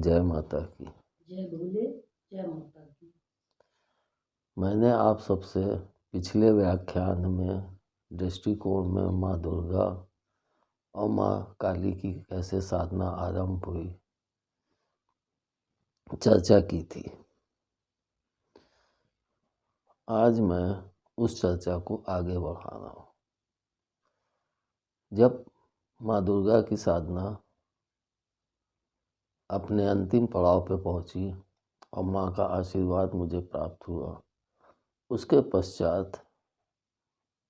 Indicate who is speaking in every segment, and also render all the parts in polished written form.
Speaker 1: जय माता की।
Speaker 2: जय भोले, जय माता की।
Speaker 1: मैंने आप सबसे पिछले व्याख्यान में दृष्टिकोण में माँ दुर्गा और माँ काली की कैसे साधना आरंभ हुई चर्चा की थी। आज मैं उस चर्चा को आगे बढ़ा रहा हूँ। जब माँ दुर्गा की साधना अपने अंतिम पड़ाव पे पहुँची और माँ का आशीर्वाद मुझे प्राप्त हुआ, उसके पश्चात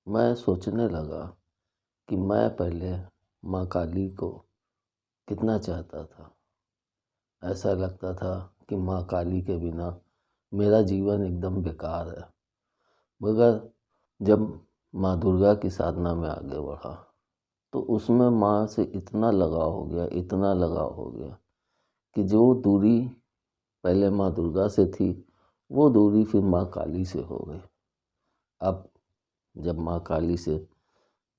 Speaker 1: मैं सोचने लगा कि मैं पहले माँ काली को कितना चाहता था। ऐसा लगता था कि माँ काली के बिना मेरा जीवन एकदम बेकार है। मगर जब माँ दुर्गा की साधना में आगे बढ़ा तो उसमें माँ से इतना लगाव हो गया कि जो दूरी पहले माँ दुर्गा से थी वो दूरी फिर माँ काली से हो गई। अब जब माँ काली से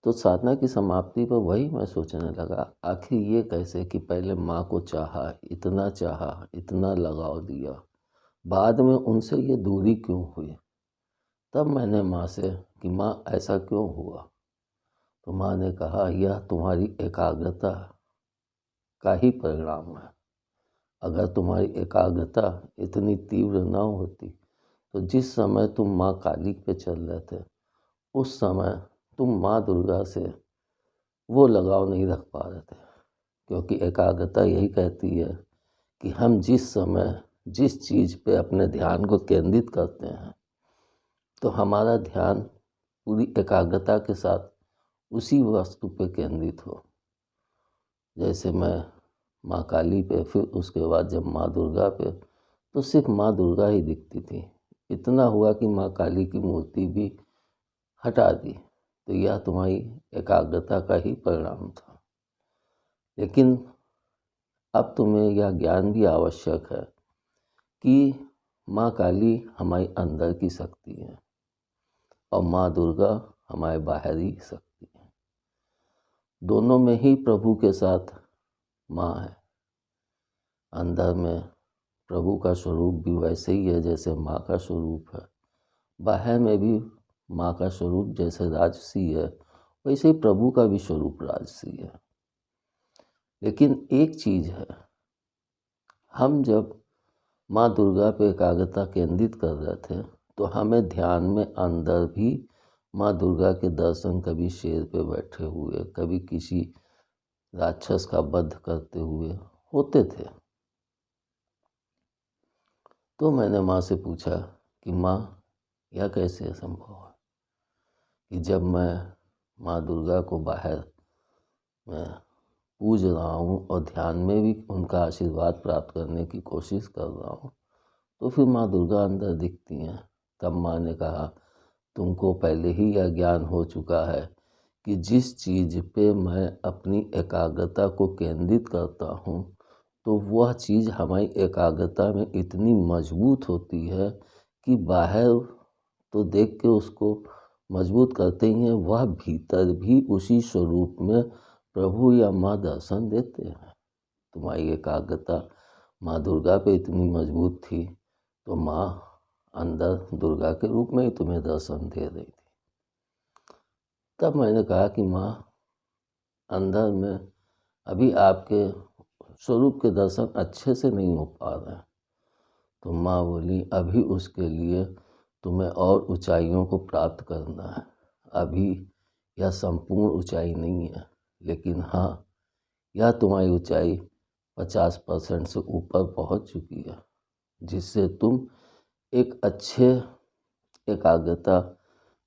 Speaker 1: तो साधना की समाप्ति पर वही मैं सोचने लगा, आखिर ये कैसे कि पहले माँ को चाहा, इतना लगाव दिया, बाद में उनसे ये दूरी क्यों हुई। तब मैंने माँ से कि माँ ऐसा क्यों हुआ, तो माँ ने कहा यह तुम्हारी एकाग्रता का ही परिणाम है। अगर तुम्हारी एकाग्रता इतनी तीव्र न होती तो जिस समय तुम माँ काली पे चल रहे थे उस समय तुम माँ दुर्गा से वो लगाव नहीं रख पा रहे थे, क्योंकि एकाग्रता यही कहती है कि हम जिस समय जिस चीज़ पे अपने ध्यान को केंद्रित करते हैं तो हमारा ध्यान पूरी एकाग्रता के साथ उसी वस्तु पे केंद्रित हो। जैसे मैं माँ काली पे, फिर उसके बाद जब माँ दुर्गा पे, तो सिर्फ माँ दुर्गा ही दिखती थी। इतना हुआ कि माँ काली की मूर्ति भी हटा दी, तो यह तुम्हारी एकाग्रता का ही परिणाम था। लेकिन अब तुम्हें यह ज्ञान भी आवश्यक है कि माँ काली हमारी अंदर की शक्ति है और माँ दुर्गा हमारे बाहरी शक्ति है। दोनों में ही प्रभु के साथ माँ है। अंदर में प्रभु का स्वरूप भी वैसे ही है जैसे माँ का स्वरूप है, बाहर में भी माँ का स्वरूप जैसे राजसी है वैसे ही प्रभु का भी स्वरूप राजसी है। लेकिन एक चीज़ है, हम जब माँ दुर्गा पे एकाग्रता केंद्रित कर रहे थे तो हमें ध्यान में अंदर भी माँ दुर्गा के दर्शन कभी शेर पे बैठे हुए, कभी किसी राक्षस का वध करते हुए होते थे। तो मैंने माँ से पूछा कि माँ यह कैसे संभव है कि जब मैं माँ दुर्गा को बाहर मैं पूज रहा हूँ और ध्यान में भी उनका आशीर्वाद प्राप्त करने की कोशिश कर रहा हूँ तो फिर माँ दुर्गा अंदर दिखती हैं। तब माँ ने कहा तुमको पहले ही यह ज्ञान हो चुका है कि जिस चीज़ पे मैं अपनी एकाग्रता को केंद्रित करता हूँ तो वह चीज़ हमारी एकाग्रता में इतनी मजबूत होती है कि बाहर तो देख के उसको मजबूत करते ही हैं, वह भीतर भी उसी स्वरूप में प्रभु या माँ दर्शन देते हैं। तुम्हारी एकाग्रता माँ दुर्गा पे इतनी मजबूत थी तो माँ अंदर दुर्गा के रूप में ही तुम्हें दर्शन दे रही थी। तब मैंने कहा कि माँ अंदर में अभी आपके स्वरूप के दर्शन अच्छे से नहीं हो पा रहे हैं। तो माँ बोली अभी उसके लिए तुम्हें और ऊंचाइयों को प्राप्त करना है। अभी यह संपूर्ण ऊंचाई नहीं है, लेकिन हाँ यह तुम्हारी ऊंचाई 50% से ऊपर पहुंच चुकी है, जिससे तुम एक अच्छे एकाग्रता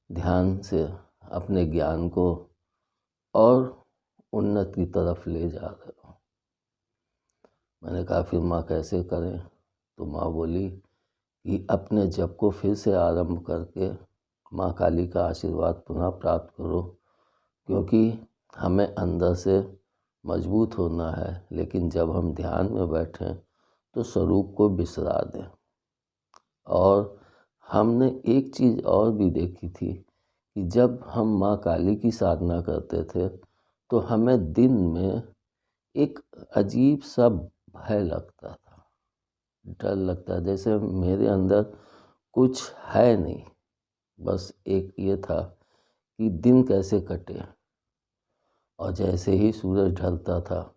Speaker 1: ध्यान से अपने ज्ञान को और उन्नति की तरफ ले जा रहे हो। मैंने कहा फिर माँ कैसे करें, तो माँ बोली कि अपने जप को फिर से आरंभ करके माँ काली का आशीर्वाद पुनः प्राप्त करो, क्योंकि हमें अंदर से मजबूत होना है, लेकिन जब हम ध्यान में बैठें तो स्वरूप को बिसरा दें। और हमने एक चीज़ और भी देखी थी कि जब हम माँ काली की साधना करते थे तो हमें दिन में एक अजीब सा भय लगता था। डर लगता है, जैसे मेरे अंदर कुछ है नहीं। बस एक ये था कि दिन कैसे कटे, और जैसे ही सूरज ढलता था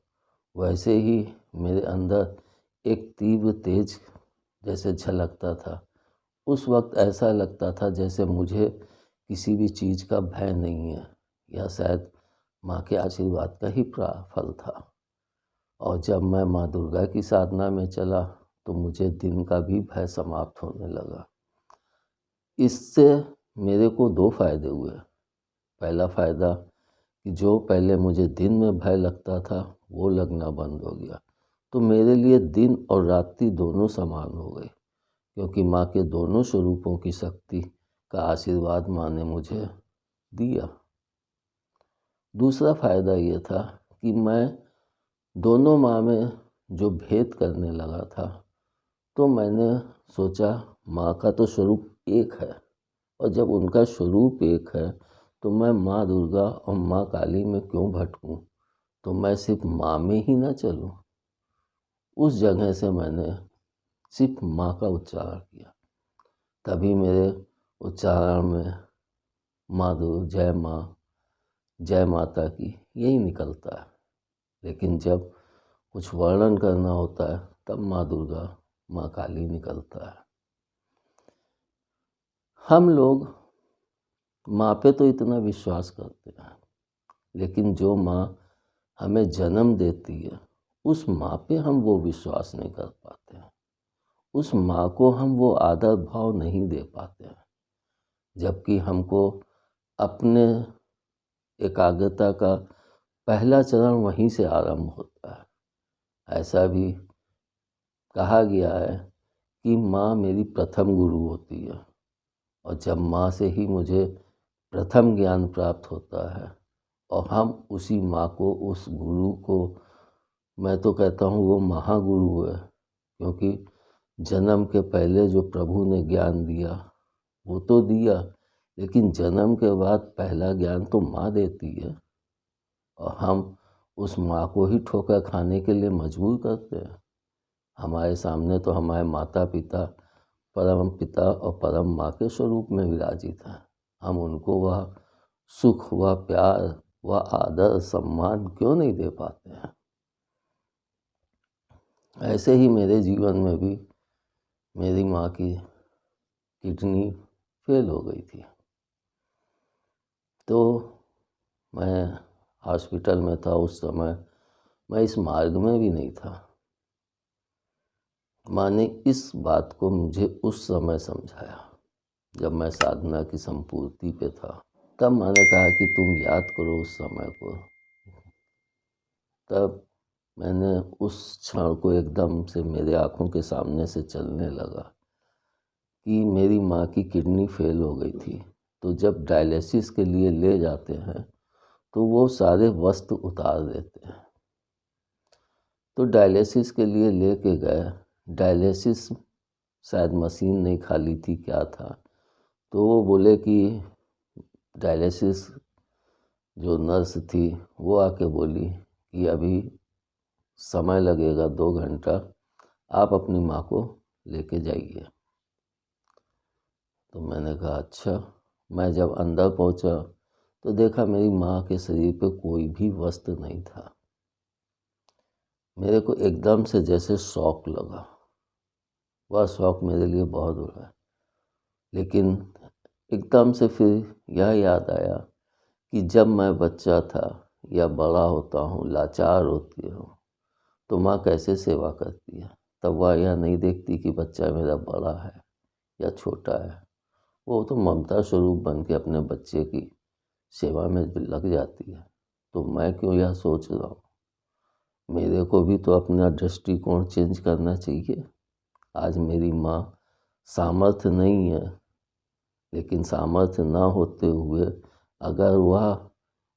Speaker 1: वैसे ही मेरे अंदर एक तीव्र तेज जैसे झलकता था। उस वक्त ऐसा लगता था जैसे मुझे किसी भी चीज़ का भय नहीं है, या शायद माँ के आशीर्वाद का ही फल था। और जब मैं माँ दुर्गा की साधना में चला तो मुझे दिन का भी भय समाप्त होने लगा। इससे मेरे को दो फायदे हुए। पहला फ़ायदा कि जो पहले मुझे दिन में भय लगता था वो लगना बंद हो गया। तो मेरे लिए दिन और रात्रि दोनों समान हो गए, क्योंकि माँ के दोनों स्वरूपों की शक्ति का आशीर्वाद माँ ने मुझे दिया। दूसरा फ़ायदा ये था कि मैं दोनों माँ में जो भेद करने लगा था, तो मैंने सोचा माँ का तो स्वरूप एक है, और जब उनका स्वरूप एक है तो मैं माँ दुर्गा और माँ काली में क्यों भटकूं। तो मैं सिर्फ माँ में ही ना चलूं। उस जगह से मैंने सिर्फ माँ का उच्चारण किया, तभी मेरे उच्चारण में माँ जय माता की यही निकलता है। लेकिन जब कुछ वर्णन करना होता है तब माँ दुर्गा माँ काली निकलता है। हम लोग माँ पे तो इतना विश्वास करते हैं, लेकिन जो माँ हमें जन्म देती है उस माँ पे हम वो विश्वास नहीं कर पाते हैं। उस माँ को हम वो आदर भाव नहीं दे पाते हैं, जबकि हमको अपने एकाग्रता का पहला चरण वहीं से आरंभ होता है। ऐसा भी कहा गया है कि माँ मेरी प्रथम गुरु होती है, और जब माँ से ही मुझे प्रथम ज्ञान प्राप्त होता है, और हम उसी माँ को, उस गुरु को, मैं तो कहता हूँ वो महागुरु है, क्योंकि जन्म के पहले जो प्रभु ने ज्ञान दिया वो तो दिया, लेकिन जन्म के बाद पहला ज्ञान तो माँ देती है, और हम उस माँ को ही ठोकर खाने के लिए मजबूर करते हैं। हमारे सामने तो हमारे माता पिता परम पिता और परम माँ के स्वरूप में विराजित हैं। हम उनको वह सुख, वह प्यार, वह आदर सम्मान क्यों नहीं दे पाते हैं। ऐसे ही मेरे जीवन में भी मेरी माँ की किडनी फेल हो गई थी, तो मैं हॉस्पिटल में था। उस समय मैं इस मार्ग में भी नहीं था। माँ ने इस बात को मुझे उस समय समझाया जब मैं साधना की संपूर्ति पे था। तब माँ ने कहा कि तुम याद करो उस समय को। तब मैंने उस क्षण को एकदम से मेरे आँखों के सामने से चलने लगा कि मेरी माँ की किडनी फेल हो गई थी। तो जब डायलिसिस के लिए ले जाते हैं तो वो सारे वस्त्र उतार देते हैं। तो डायलिसिस के लिए लेके गए, डायलिसिस शायद मशीन नहीं खाली थी, क्या था, तो वो बोले कि डायलिसिस जो नर्स थी वो आके बोली कि अभी समय लगेगा 2 घंटा, आप अपनी माँ को लेके जाइए। तो मैंने कहा अच्छा। मैं जब अंदर पहुंचा तो देखा मेरी माँ के शरीर पे कोई भी वस्त्र नहीं था। मेरे को एकदम से जैसे शौक लगा। वह शौक मेरे लिए बहुत बड़ा है, लेकिन एकदम से फिर यह याद आया कि जब मैं बच्चा था या बड़ा होता हूँ, लाचार होती हूँ, तो माँ कैसे सेवा करती है। तब वह यह नहीं देखती कि बच्चा मेरा बड़ा है या छोटा है, वो तो ममता स्वरूप बन के अपने बच्चे की सेवा में लग जाती है। तो मैं क्यों यह सोच रहा हूँ, मेरे को भी तो अपना दृष्टिकोण चेंज करना चाहिए। आज मेरी माँ सामर्थ्य नहीं है, लेकिन सामर्थ्य ना होते हुए अगर वह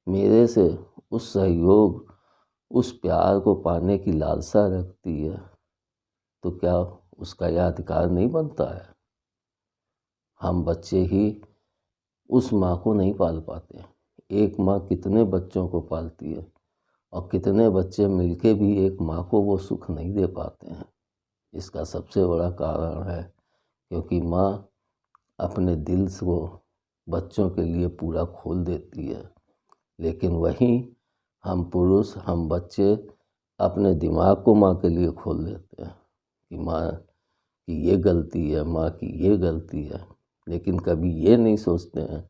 Speaker 1: मेरे से उस सहयोग, उस प्यार को पाने की लालसा रखती है, तो क्या उसका यह अधिकार नहीं बनता है। हम बच्चे ही उस माँ को नहीं पाल पाते। एक माँ कितने बच्चों को पालती है, और कितने बच्चे मिलके भी एक माँ को वो सुख नहीं दे पाते हैं। इसका सबसे बड़ा कारण है क्योंकि माँ अपने दिल को बच्चों के लिए पूरा खोल देती है, लेकिन वहीं हम पुरुष, हम बच्चे अपने दिमाग को माँ के लिए खोल देते हैं कि माँ की ये गलती है, माँ की ये गलती है, लेकिन कभी ये नहीं सोचते हैं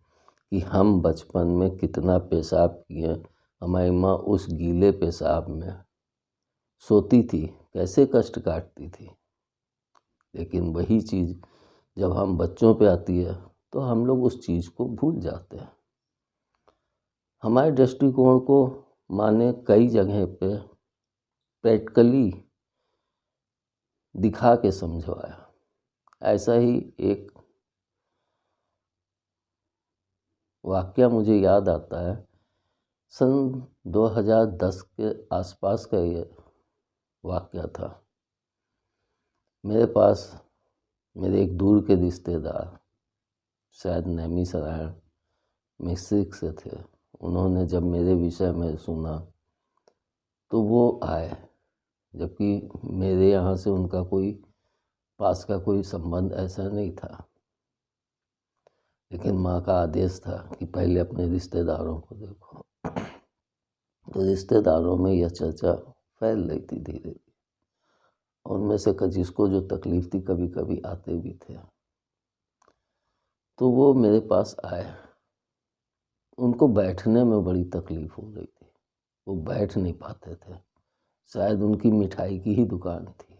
Speaker 1: कि हम बचपन में कितना पेशाब किए। हमारी माँ उस गीले पेशाब में सोती थी, कैसे कष्ट काटती थी। लेकिन वही चीज़ जब हम बच्चों पे आती है तो हम लोग उस चीज़ को भूल जाते हैं। हमारे दृष्टिकोण को माँ ने कई जगह पे प्रैक्टिकली दिखा के समझवाया। ऐसा ही एक वाक़या मुझे याद आता है। सन 2010 के आसपास का ये वाक़या था। मेरे पास मेरे एक दूर के रिश्तेदार, शायद नैमिषारण्य मिस्रिक से थे। उन्होंने जब मेरे विषय में सुना तो वो आए, जबकि मेरे यहाँ से उनका कोई पास का कोई संबंध ऐसा नहीं था, लेकिन माँ का आदेश था कि पहले अपने रिश्तेदारों को देखो। तो रिश्तेदारों में यह चर्चा फैल रही थी धीरे धीरे। उनमें से जिसको जो तकलीफ़ थी कभी कभी आते भी थे। तो वो मेरे पास आए। उनको बैठने में बड़ी तकलीफ़ हो रही थी, वो बैठ नहीं पाते थे। शायद उनकी मिठाई की ही दुकान थी।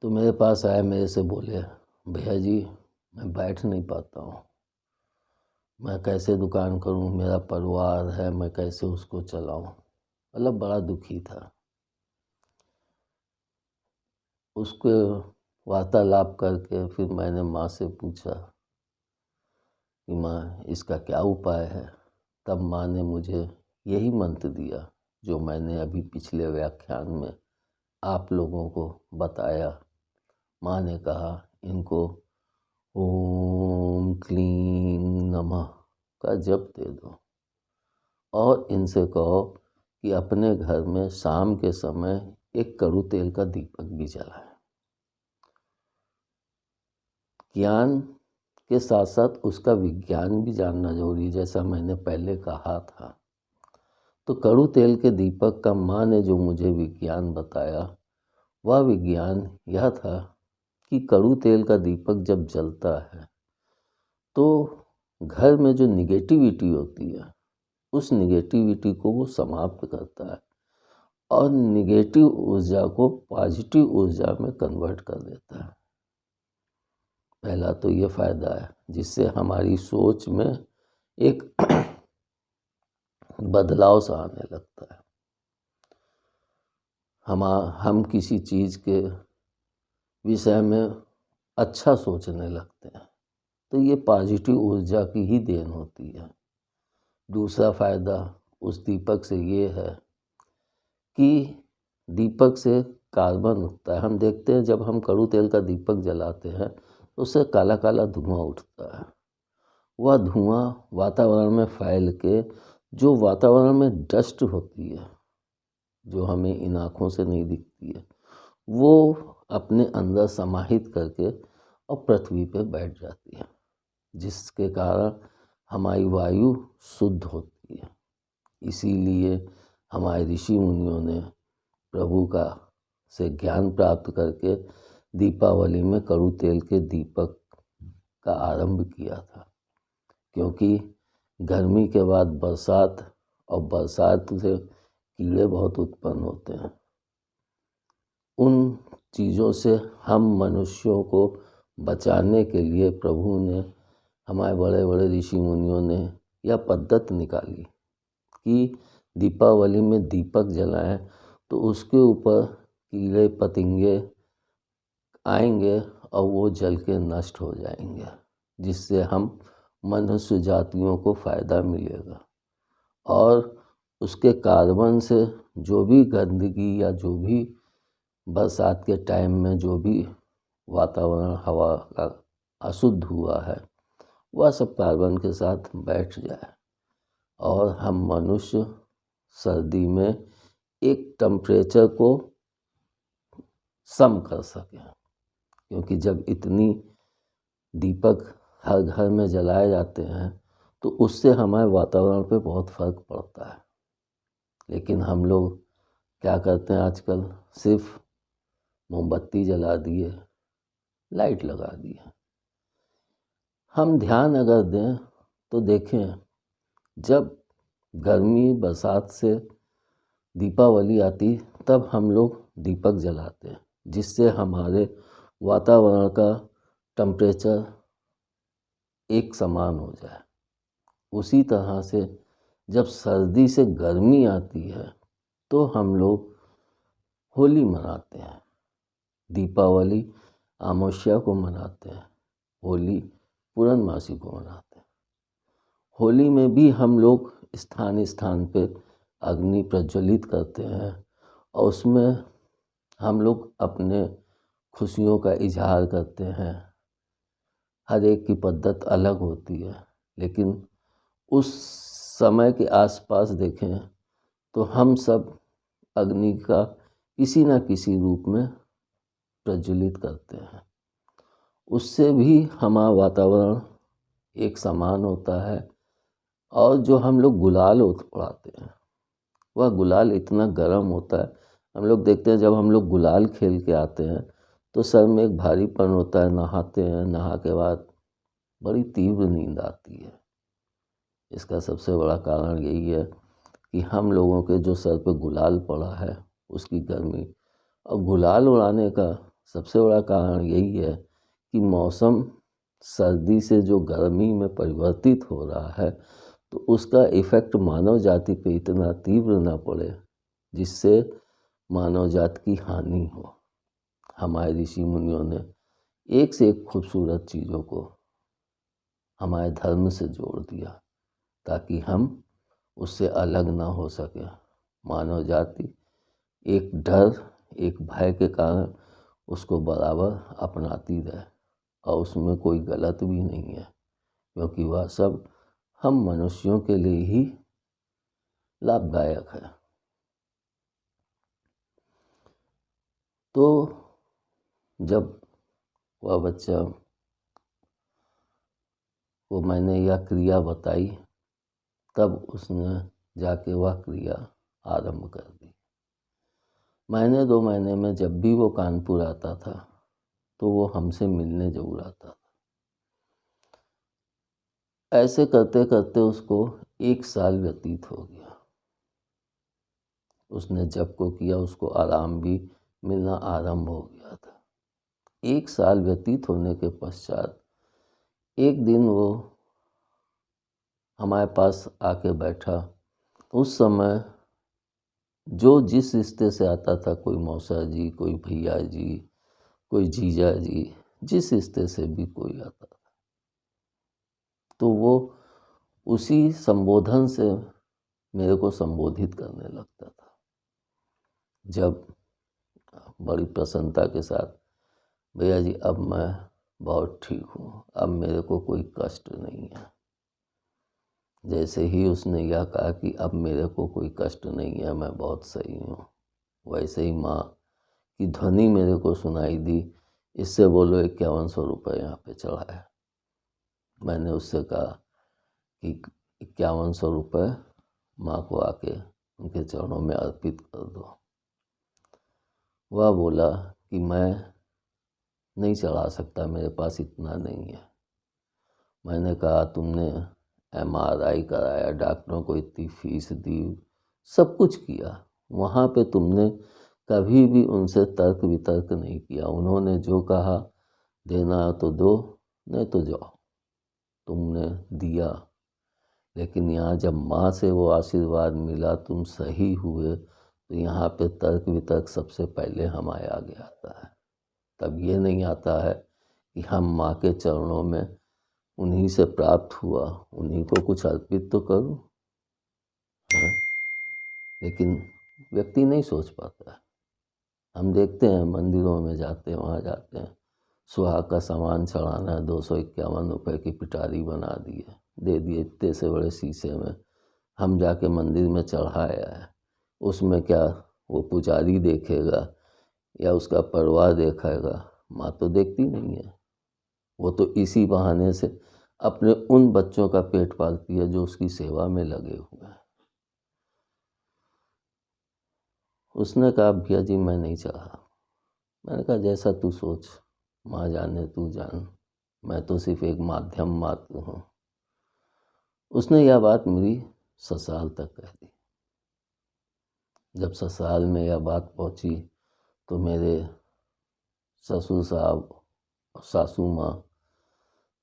Speaker 1: तो मेरे पास आए, मेरे से बोले, भैया जी मैं बैठ नहीं पाता हूँ, मैं कैसे दुकान करूँ, मेरा परिवार है, मैं कैसे उसको चलाऊँ। मतलब बड़ा दुखी था। उसको वार्तालाप करके फिर मैंने माँ से पूछा कि माँ इसका क्या उपाय है। तब माँ ने मुझे यही मंत्र दिया जो मैंने अभी पिछले व्याख्यान में आप लोगों को बताया। माँ ने कहा इनको ओम क्लीं नमः का जप दे दो और इनसे कहो कि अपने घर में शाम के समय एक कड़ू तेल का दीपक भी जलाएं। ज्ञान के साथ साथ उसका विज्ञान भी जानना जरूरी, जैसा मैंने पहले कहा था। तो कड़ू तेल के दीपक का माँ ने जो मुझे विज्ञान बताया, वह विज्ञान यह था कि कड़ू तेल का दीपक जब जलता है तो घर में जो निगेटिविटी होती है उस निगेटिविटी को वो समाप्त करता है और निगेटिव ऊर्जा को पॉजिटिव ऊर्जा में कन्वर्ट कर देता है। पहला तो ये फ़ायदा है, जिससे हमारी सोच में एक बदलाव सा आने लगता है। हम किसी चीज़ के विषय में अच्छा सोचने लगते हैं, तो ये पॉजिटिव ऊर्जा की ही देन होती है। दूसरा फ़ायदा उस दीपक से ये है कि दीपक से कार्बन उठता है। हम देखते हैं जब हम कड़ू तेल का दीपक जलाते हैं तो उससे काला काला धुआं उठता है। वह धुआं वातावरण में फैल के जो वातावरण में डस्ट होती है, जो हमें इन आँखों से नहीं दिखती है, वो अपने अंदर समाहित करके और पृथ्वी पे बैठ जाती है, जिसके कारण हमारी वायु शुद्ध होती है। इसीलिए हमारे ऋषि मुनियों ने प्रभु का से ज्ञान प्राप्त करके दीपावली में कड़ू तेल के दीपक का आरंभ किया था, क्योंकि गर्मी के बाद बरसात और बरसात से कीड़े बहुत उत्पन्न होते हैं। उन चीज़ों से हम मनुष्यों को बचाने के लिए प्रभु ने, हमारे बड़े बड़े ऋषि मुनियों ने यह पद्धति निकाली कि दीपावली में दीपक जलाएं तो उसके ऊपर कीड़े पतंगे आएंगे और वो जल के नष्ट हो जाएंगे, जिससे हम मनुष्य जातियों को फ़ायदा मिलेगा। और उसके कार्बन से जो भी गंदगी या जो भी बरसात के टाइम में जो भी वातावरण हवा का अशुद्ध हुआ है, वह सब कार्बन के साथ बैठ जाए और हम मनुष्य सर्दी में एक टेम्परेचर को सम कर सकें, क्योंकि जब इतनी दीपक हर घर में जलाए जाते हैं तो उससे हमारे वातावरण पे बहुत फर्क पड़ता है। लेकिन हम लोग क्या करते हैं आजकल, सिर्फ मोमबत्ती जला दिए, लाइट लगा दिए। हम ध्यान अगर दें तो देखें, जब गर्मी बरसात से दीपावली आती तब हम लोग दीपक जलाते हैं, जिससे हमारे वातावरण का टेम्परेचर एक समान हो जाए। उसी तरह से जब सर्दी से गर्मी आती है तो हम लोग होली मनाते हैं, दीपावली अमावस्या को मनाते हैं, होली पूर्णमासी को मनाते हैं। होली में भी हम लोग स्थान स्थान पे अग्नि प्रज्वलित करते हैं और उसमें हम लोग अपने खुशियों का इजहार करते हैं। हर एक की पद्धत अलग होती है, लेकिन उस समय के आसपास देखें तो हम सब अग्नि का किसी न किसी रूप में प्रज्वलित करते हैं। उससे भी हमारा वातावरण एक समान होता है। और जो हम लोग गुलाल उड़ाते हैं, वह गुलाल इतना गर्म होता है। हम लोग देखते हैं जब हम लोग गुलाल खेल के आते हैं तो सर में एक भारीपन होता है, नहाते हैं, नहा के बाद बड़ी तीव्र नींद आती है। इसका सबसे बड़ा कारण यही है कि हम लोगों के जो सर पे गुलाल पड़ा है उसकी गर्मी। और गुलाल उड़ाने का सबसे बड़ा कारण यही है कि मौसम सर्दी से जो गर्मी में परिवर्तित हो रहा है तो उसका इफ़ेक्ट मानव जाति पे इतना तीव्र ना पड़े जिससे मानव जाति की हानि हो। हमारे ऋषि मुनियों ने एक से एक खूबसूरत चीज़ों को हमारे धर्म से जोड़ दिया ताकि हम उससे अलग ना हो सके। मानव जाति एक डर, एक भय के कारण उसको बराबर अपनाती रहे, और उसमें कोई गलत भी नहीं है, क्योंकि वह सब हम मनुष्यों के लिए ही लाभदायक है। तो जब वह बच्चा को मैंने यह क्रिया बताई तब उसने जाके वह क्रिया आरंभ कर दी। महीने 2 महीने में जब भी वो कानपुर आता था तो वो हमसे मिलने जरूर आता था। ऐसे करते करते उसको 1 साल व्यतीत हो गया। उसने जप को किया, उसको आराम भी मिलना आरंभ हो गया था। 1 साल व्यतीत होने के पश्चात एक दिन वो हमारे पास आके बैठा। उस समय जो जिस रिश्ते से आता था, कोई मौसा जी, कोई भैया जी, कोई जीजा जी, जिस रिश्ते से भी कोई आता था तो वो उसी संबोधन से मेरे को संबोधित करने लगता था। जब बड़ी प्रसन्नता के साथ, भैया जी अब मैं बहुत ठीक हूँ, अब मेरे को कोई कष्ट नहीं है। जैसे ही उसने यह कहा कि अब मेरे को कोई कष्ट नहीं है, मैं बहुत सही हूँ, वैसे ही माँ की ध्वनि मेरे को सुनाई दी, इससे बोलो 5100 रुपये यहाँ पे चढ़ा है। मैंने उससे कहा कि 5100 रुपये माँ को आके उनके चरणों में अर्पित कर दो। वह बोला कि मैं नहीं चढ़ा सकता, मेरे पास इतना नहीं है। मैंने कहा तुमने MRI कराया, डॉक्टरों को इतनी फीस दी, सब कुछ किया, वहाँ पे तुमने कभी भी उनसे तर्क वितर्क नहीं किया। उन्होंने जो कहा देना तो दो, नहीं तो जाओ। तुमने दिया, लेकिन यहाँ जब माँ से वो आशीर्वाद मिला, तुम सही हुए, तो यहाँ पे तर्क वितर्क सबसे पहले हमारे आगे आता है। तब ये नहीं आता है कि हम माँ के चरणों में उन्हीं से प्राप्त हुआ, उन्हीं को कुछ अर्पित तो करूं। लेकिन व्यक्ति नहीं सोच पाता है। हम देखते हैं मंदिरों में जाते हैं, वहाँ जाते हैं, सुहाग का सामान चढ़ाना है, 251 रुपये की पिटारी बना दी है, दे दिए इतने से बड़े शीशे में। हम जाके मंदिर में चढ़ाया है, उसमें क्या वो पुजारी देखेगा या उसका परिवार देखेगा, माँ तो देखती नहीं है। वो तो इसी बहाने से अपने उन बच्चों का पेट पालती है जो उसकी सेवा में लगे हुए हैं। उसने कहा भैया जी मैं नहीं चाहा। मैंने कहा जैसा तू सोच, माँ जाने तू जान, मैं तो सिर्फ एक माध्यम मात्र हूँ। उसने यह बात मेरी ससुराल तक कह दी। जब ससुराल में यह बात पहुँची तो मेरे ससुर साहब और सासू माँ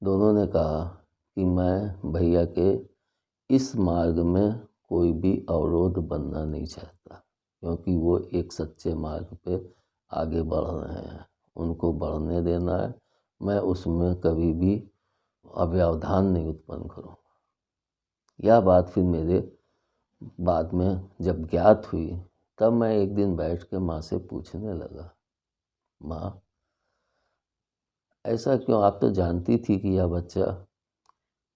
Speaker 1: दोनों ने कहा कि मैं भैया के इस मार्ग में कोई भी अवरोध बनना नहीं चाहता, क्योंकि वो एक सच्चे मार्ग पे आगे बढ़ रहे हैं, उनको बढ़ने देना है। मैं उसमें कभी भी अव्यवधान नहीं उत्पन्न करूँगा। यह बात फिर मेरे बाद में जब ज्ञात हुई, तब मैं एक दिन बैठ के माँ से पूछने लगा, माँ ऐसा क्यों? आप तो जानती थी कि यह बच्चा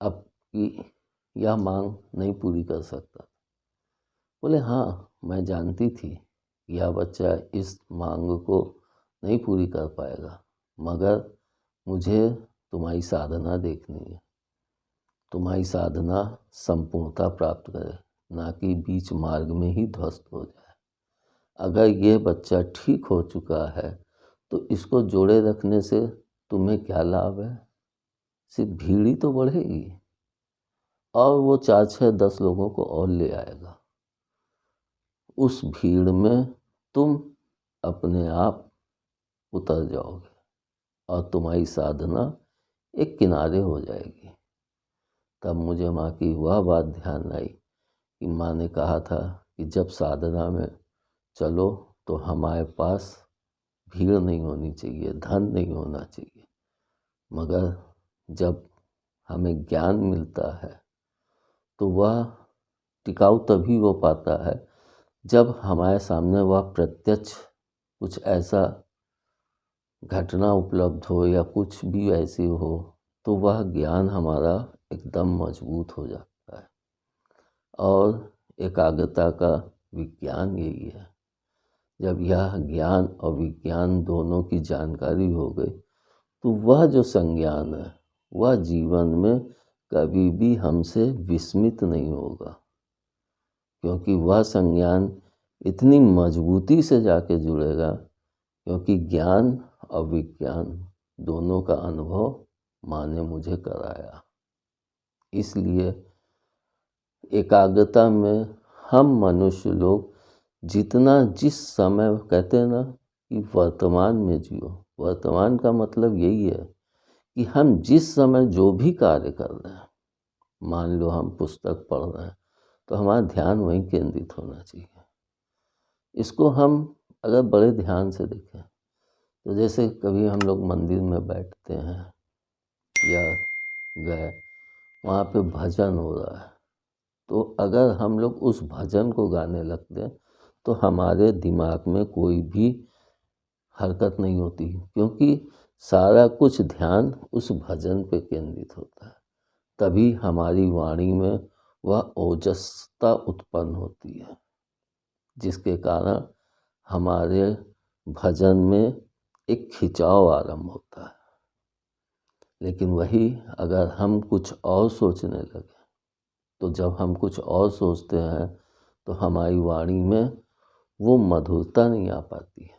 Speaker 1: अब की यह मांग नहीं पूरी कर सकता। बोले हाँ मैं जानती थी यह बच्चा इस मांग को नहीं पूरी कर पाएगा, मगर मुझे तुम्हारी साधना देखनी है। तुम्हारी साधना संपूर्णता प्राप्त करे, ना कि बीच मार्ग में ही ध्वस्त हो जाए। अगर ये बच्चा ठीक हो चुका है तो इसको जोड़े रखने से तुम्हें क्या लाभ है? सिर्फ भीड़ ही तो बढ़ेगी और वो 4, 6, 10 लोगों को और ले आएगा। उस भीड़ में तुम अपने आप उतर जाओगे और तुम्हारी साधना एक किनारे हो जाएगी। तब मुझे माँ की वह बात ध्यान आई कि माँ ने कहा था कि जब साधना में चलो तो हमारे पास भीड़ नहीं होनी चाहिए, धन नहीं होना चाहिए, मगर जब हमें ज्ञान मिलता है तो वह टिकाऊ तभी हो पाता है जब हमारे सामने वह प्रत्यक्ष कुछ ऐसा घटना उपलब्ध हो या कुछ भी ऐसी हो, तो वह ज्ञान हमारा एकदम मजबूत हो जाता है। और एकाग्रता का विज्ञान यही है। जब यह ज्ञान और विज्ञान दोनों की जानकारी हो गई तो वह जो संज्ञान है वह जीवन में कभी भी हमसे विस्मित नहीं होगा, क्योंकि वह संज्ञान इतनी मजबूती से जाके जुड़ेगा, क्योंकि ज्ञान और विज्ञान दोनों का अनुभव माँ ने मुझे कराया। इसलिए एकाग्रता में हम मनुष्य लोग जितना जिस समय कहते हैं ना कि वर्तमान में जियो। वर्तमान का मतलब यही है कि हम जिस समय जो भी कार्य कर रहे हैं, मान लो हम पुस्तक पढ़ रहे हैं तो हमारा ध्यान वहीं केंद्रित होना चाहिए। इसको हम अगर बड़े ध्यान से देखें तो जैसे कभी हम लोग मंदिर में बैठते हैं या गए, वहाँ पे भजन हो रहा है, तो अगर हम लोग उस भजन को गाने लगते हैं तो हमारे दिमाग में कोई भी हरकत नहीं होती, क्योंकि सारा कुछ ध्यान उस भजन पे केंद्रित होता है। तभी हमारी वाणी में वह ओजस्ता उत्पन्न होती है, जिसके कारण हमारे भजन में एक खिंचाव आरंभ होता है। लेकिन वही अगर हम कुछ और सोचने लगे, तो जब हम कुछ और सोचते हैं तो हमारी वाणी में वो मधुरता नहीं आ पाती है,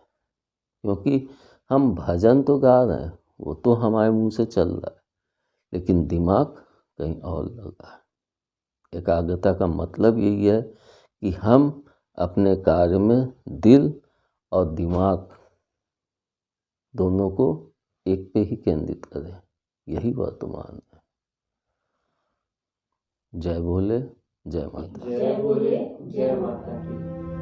Speaker 1: क्योंकि हम भजन तो गा रहे हैं, वो तो हमारे मुंह से चल रहा है, लेकिन दिमाग कहीं और लगा है। एकाग्रता का मतलब यही है कि हम अपने कार्य में दिल और दिमाग दोनों को एक पे ही केंद्रित करें। यही वर्तमान है। जय भोले, जय माता।
Speaker 2: जय बोले जय माता की।